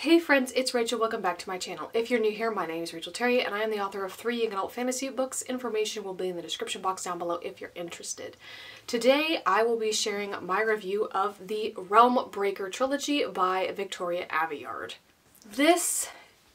Hey friends, it's Rachel. Welcome back to my channel. If you're new here, my name is Rachel Terry and I am the author of 3 young adult fantasy books. Information will be in the description box down below if you're interested. Today I will be sharing my review of the Realmbreaker Trilogy by Victoria Aveyard. This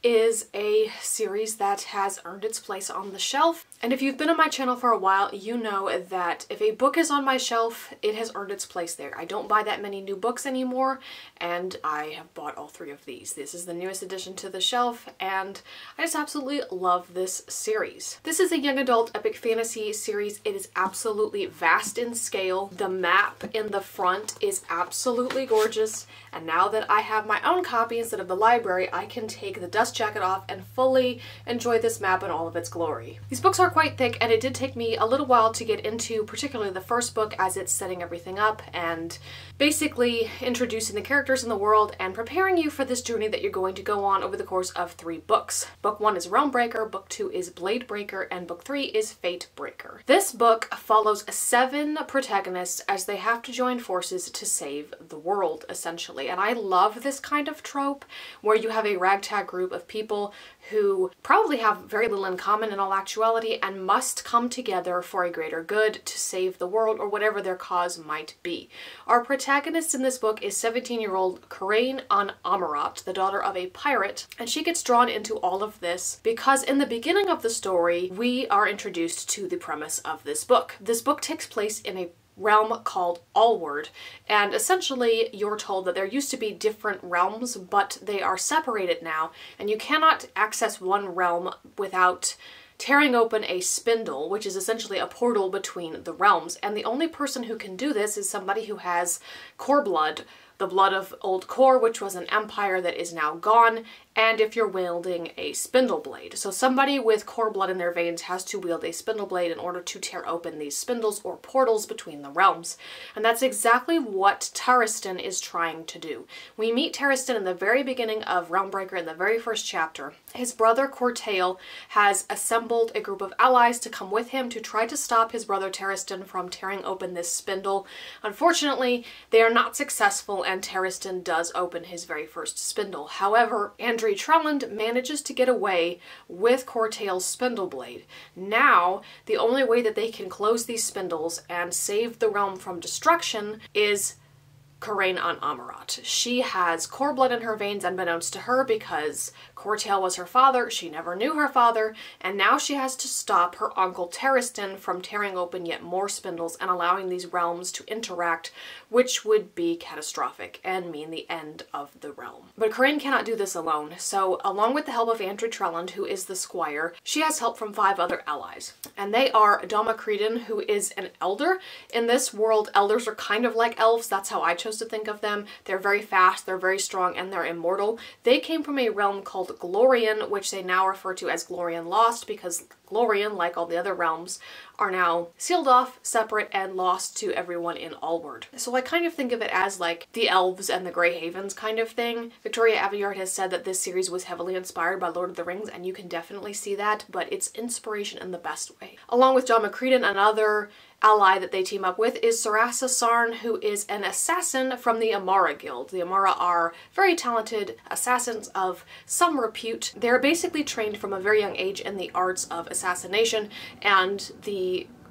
is a series that has earned its place on the shelf, and if you've been on my channel for a while, you know that if a book is on my shelf, it has earned its place there. I don't buy that many new books anymore, and I have bought all 3 of these. This is the newest addition to the shelf, and I just absolutely love this series. This is a young adult epic fantasy series. It is absolutely vast in scale. The map in the front is absolutely gorgeous, and now that I have my own copy instead of the library, I can take the dust jacket off and fully enjoy this map in all of its glory. These books are quite thick, and it did take me a little while to get into particularly the first book as it's setting everything up and basically introducing the characters in the world and preparing you for this journey that you're going to go on over the course of 3 books. Book 1 is Realmbreaker, Book 2 is Bladebreaker, and Book 3 is Fatebreaker. This book follows 7 protagonists as they have to join forces to save the world, essentially. And I love this kind of trope where you have a ragtag group of people who probably have very little in common in all actuality and must come together for a greater good to save the world or whatever their cause might be. Our protagonist in this book is 17-year-old Coraine an Amarat, the daughter of a pirate, and she gets drawn into all of this because in the beginning of the story we are introduced to the premise of this book. This book takes place in a realm called Allward, and essentially you're told that there used to be different realms, but they are separated now, and you cannot access one realm without tearing open a spindle, which is essentially a portal between the realms, and the only person who can do this is somebody who has core blood, the blood of Old Core, which was an empire that is now gone, and if you're wielding a spindle blade. So somebody with core blood in their veins has to wield a spindle blade in order to tear open these spindles or portals between the realms. And that's exactly what Taristan is trying to do. We meet Taristan in the very beginning of Realmbreaker in the very first chapter. His brother Cortail has assembled a group of allies to come with him to try to stop his brother Taristan from tearing open this spindle. Unfortunately, they are not successful, and Taristan does open his very first spindle. However, Andrew Trelland manages to get away with Cortail's spindle blade. Now, the only way that they can close these spindles and save the realm from destruction is Coraine an Amarat. She has core blood in her veins unbeknownst to her because Cortail was her father. She never knew her father, and now she has to stop her uncle Taristan from tearing open yet more spindles and allowing these realms to interact, which would be catastrophic and mean the end of the realm. But Coraine cannot do this alone, so along with the help of Andrew Trelland, who is the squire, she has help from 5 other allies. And they are Dama Creedon, who is an elder. In this world, elders are kind of like elves. That's how I chose to think of them. They're very fast, they're very strong, and they're immortal. They came from a realm called Glorian, which they now refer to as Glorian Lost, because Glorian, like all the other realms, are now sealed off, separate, and lost to everyone in Allward. So I kind of think of it as like the elves and the Grey Havens kind of thing. Victoria Aveyard has said that this series was heavily inspired by Lord of the Rings, and you can definitely see that, but it's inspiration in the best way. Along with Dama Creedon, another ally that they team up with is Sarasa Sarn, who is an assassin from the Amara Guild. The Amara are very talented assassins of some repute. They're basically trained from a very young age in the arts of assassination, and the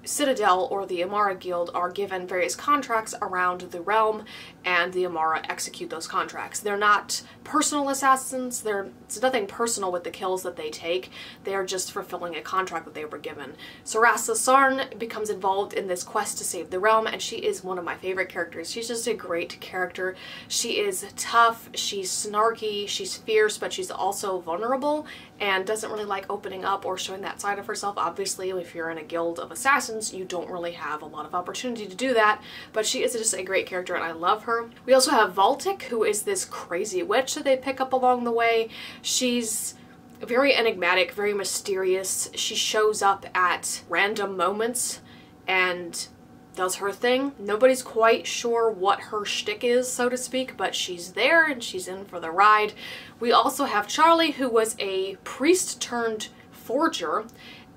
Citadel or the Amara Guild are given various contracts around the realm, and the Amara execute those contracts. They're not personal assassins. There's nothing personal with the kills that they take. They are just fulfilling a contract that they were given. Sarasa Sarn becomes involved in this quest to save the realm, and she is one of my favorite characters. She's just a great character. She is tough, she's snarky, she's fierce, but she's also vulnerable and doesn't really like opening up or showing that side of herself. Obviously, if you're in a guild of assassins, you don't really have a lot of opportunity to do that, but she is just a great character and I love her. We also have Valtic, who is this crazy witch that they pick up along the way. She's very enigmatic, very mysterious. She shows up at random moments and does her thing. Nobody's quite sure what her shtick is, so to speak, but she's there and she's in for the ride. We also have Charlie, who was a priest turned forger,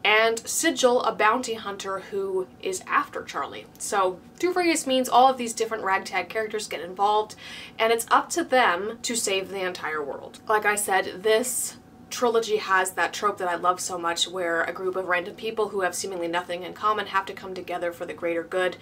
and Sigil, a bounty hunter who is after Charlie. So through various means, all of these different ragtag characters get involved, and it's up to them to save the entire world. Like I said, this trilogy has that trope that I love so much, where a group of random people who have seemingly nothing in common have to come together for the greater good.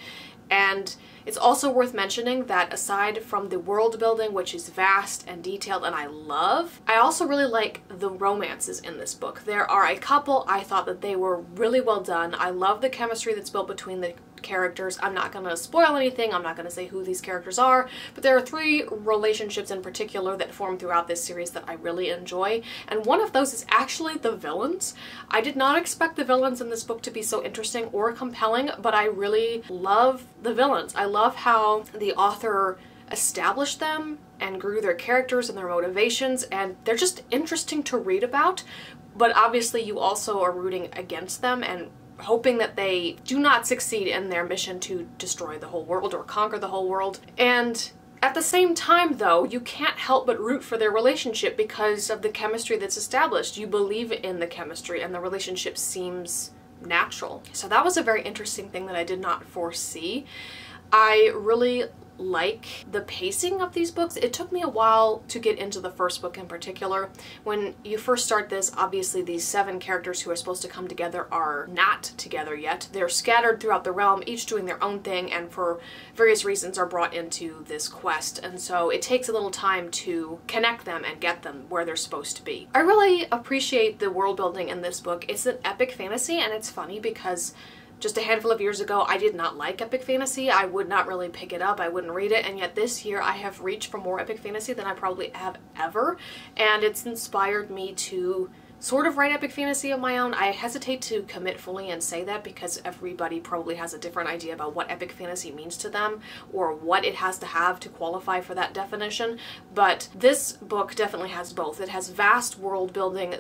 And it's also worth mentioning that aside from the world building, which is vast and detailed and I love, I also really like the romances in this book. There are a couple I thought that they were really well done. I love the chemistry that's built between the characters. I'm not going to spoil anything, I'm not going to say who these characters are, but there are 3 relationships in particular that form throughout this series that I really enjoy, and one of those is actually the villains. I did not expect the villains in this book to be so interesting or compelling, but I really love the villains. I love how the author established them and grew their characters and their motivations, and they're just interesting to read about, but obviously you also are rooting against them and hoping that they do not succeed in their mission to destroy the whole world or conquer the whole world. And at the same time, though, you can't help but root for their relationship because of the chemistry that's established. You believe in the chemistry and the relationship seems natural. So that was a very interesting thing that I did not foresee. I really like the pacing of these books. It took me a while to get into the first book in particular. When you first start this, obviously these 7 characters who are supposed to come together are not together yet. They're scattered throughout the realm, each doing their own thing, and for various reasons are brought into this quest. And so it takes a little time to connect them and get them where they're supposed to be. I really appreciate the world building in this book. It's an epic fantasy, and it's funny because just a handful of years ago, I did not like epic fantasy. I would not really pick it up. I wouldn't read it. And yet this year I have reached for more epic fantasy than I probably have ever. And it's inspired me to sort of write epic fantasy of my own. I hesitate to commit fully and say that because everybody probably has a different idea about what epic fantasy means to them or what it has to have to qualify for that definition. But this book definitely has both. It has vast world building.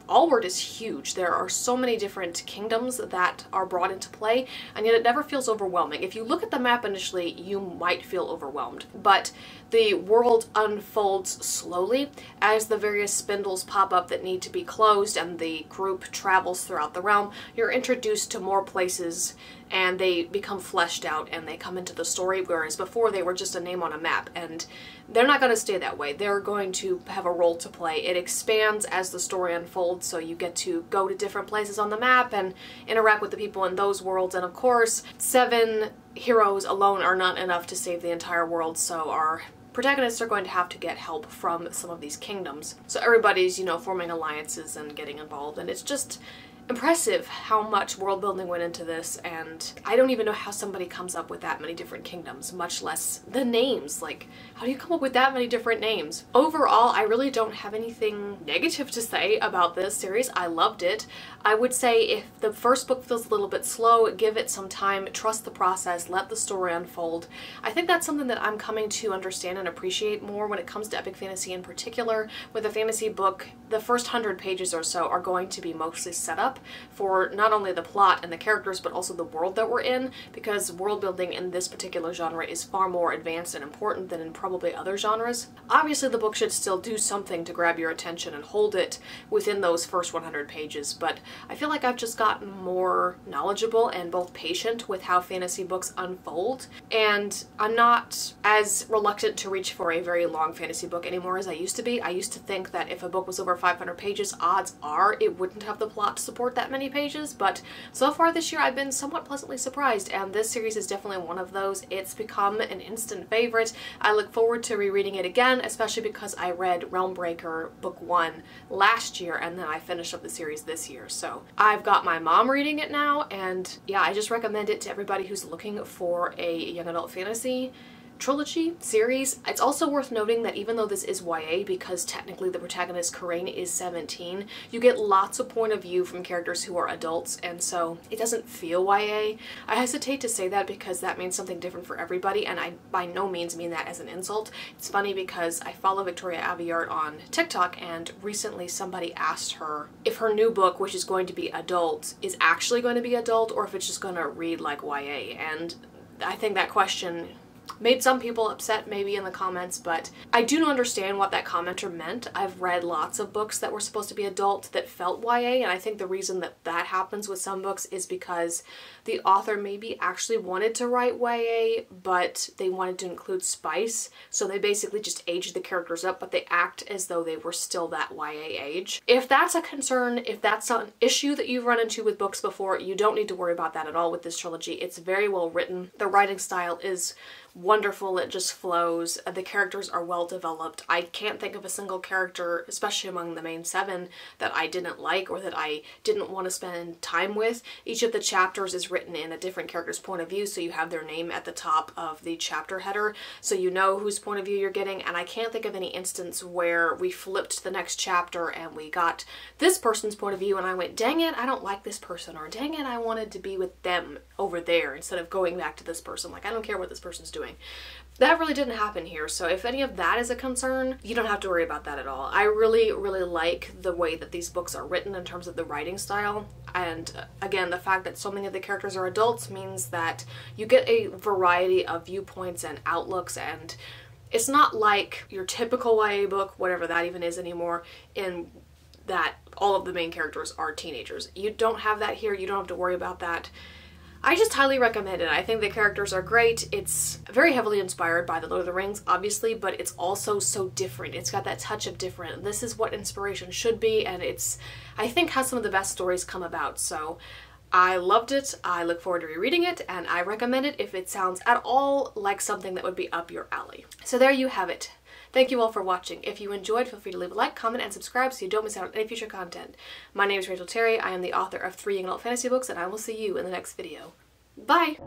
Allward is huge. There are so many different kingdoms that are brought into play, and yet it never feels overwhelming. If you look at the map initially, you might feel overwhelmed, but the world unfolds slowly as the various spindles pop up that need to be closed and the group travels throughout the realm. You're introduced to more places and they become fleshed out and they come into the story, whereas before they were just a name on a map, and they're not going to stay that way. They're going to have a role to play. It expands as the story unfolds, so you get to go to different places on the map and interact with the people in those worlds, and of course 7 heroes alone are not enough to save the entire world, so our protagonists are going to have to get help from some of these kingdoms. So everybody's, you know, forming alliances and getting involved, and it's just impressive how much world building went into this, and I don't even know how somebody comes up with that many different kingdoms, much less the names. Like, how do you come up with that many different names? Overall, I really don't have anything negative to say about this series. I loved it. I would say if the first book feels a little bit slow, give it some time, trust the process, let the story unfold. I think that's something that I'm coming to understand and appreciate more when it comes to epic fantasy in particular. With a fantasy book, the first 100 pages or so are going to be mostly set up for not only the plot and the characters, but also the world that we're in, because world building in this particular genre is far more advanced and important than in probably other genres. Obviously the book should still do something to grab your attention and hold it within those first 100 pages, but I feel like I've just gotten more knowledgeable and both patient with how fantasy books unfold, and I'm not as reluctant to reach for a very long fantasy book anymore as I used to be. I used to think that if a book was over 500 pages, odds are it wouldn't have the plot to support that many pages, but so far this year I've been somewhat pleasantly surprised, and this series is definitely one of those. It's become an instant favorite. I look forward to rereading it again, especially because I read Realmbreaker Book 1 last year and then I finished up the series this year. So I've got my mom reading it now, and yeah, I just recommend it to everybody who's looking for a young adult fantasy trilogy series. It's also worth noting that even though this is YA, because technically the protagonist Coraine is 17, you get lots of point of view from characters who are adults, and so it doesn't feel YA. I hesitate to say that because that means something different for everybody, and I by no means mean that as an insult. It's funny because I follow Victoria Aveyard on TikTok, and recently somebody asked her if her new book, which is going to be adult, is actually going to be adult or if it's just going to read like YA, and I think that question made some people upset maybe in the comments, but I do understand what that commenter meant. I've read lots of books that were supposed to be adult that felt YA, and I think the reason that that happens with some books is because the author maybe actually wanted to write YA, but they wanted to include spice, so they basically just aged the characters up, but they act as though they were still that YA age. If that's a concern, if that's an issue that you've run into with books before, you don't need to worry about that at all with this trilogy. It's very well written. The writing style is wonderful. It just flows. The characters are well developed. I can't think of a single character, especially among the main 7, that I didn't like or that I didn't want to spend time with. Each of the chapters is written in a different character's point of view, so you have their name at the top of the chapter header, so you know whose point of view you're getting, and I can't think of any instance where we flipped to the next chapter and we got this person's point of view and I went, dang it, I don't like this person, or dang it, I wanted to be with them over there instead of going back to this person. Like, I don't care what this person's doing. That really didn't happen here, so if any of that is a concern, you don't have to worry about that at all. I really, really like the way that these books are written in terms of the writing style, and again, the fact that so many of the characters are adults means that you get a variety of viewpoints and outlooks, and it's not like your typical YA book, whatever that even is anymore, in that all of the main characters are teenagers. You don't have that here. You don't have to worry about that. I just highly recommend it. I think the characters are great. It's very heavily inspired by The Lord of the Rings, obviously, but it's also so different. It's got that touch of different. This is what inspiration should be, and it's, I think, how some of the best stories come about. So I loved it. I look forward to rereading it, and I recommend it if it sounds at all like something that would be up your alley. So there you have it. Thank you all for watching. If you enjoyed, feel free to leave a like, comment, and subscribe so you don't miss out on any future content. My name is Rachel Terry. I am the author of 3 young adult fantasy books, and I will see you in the next video. Bye!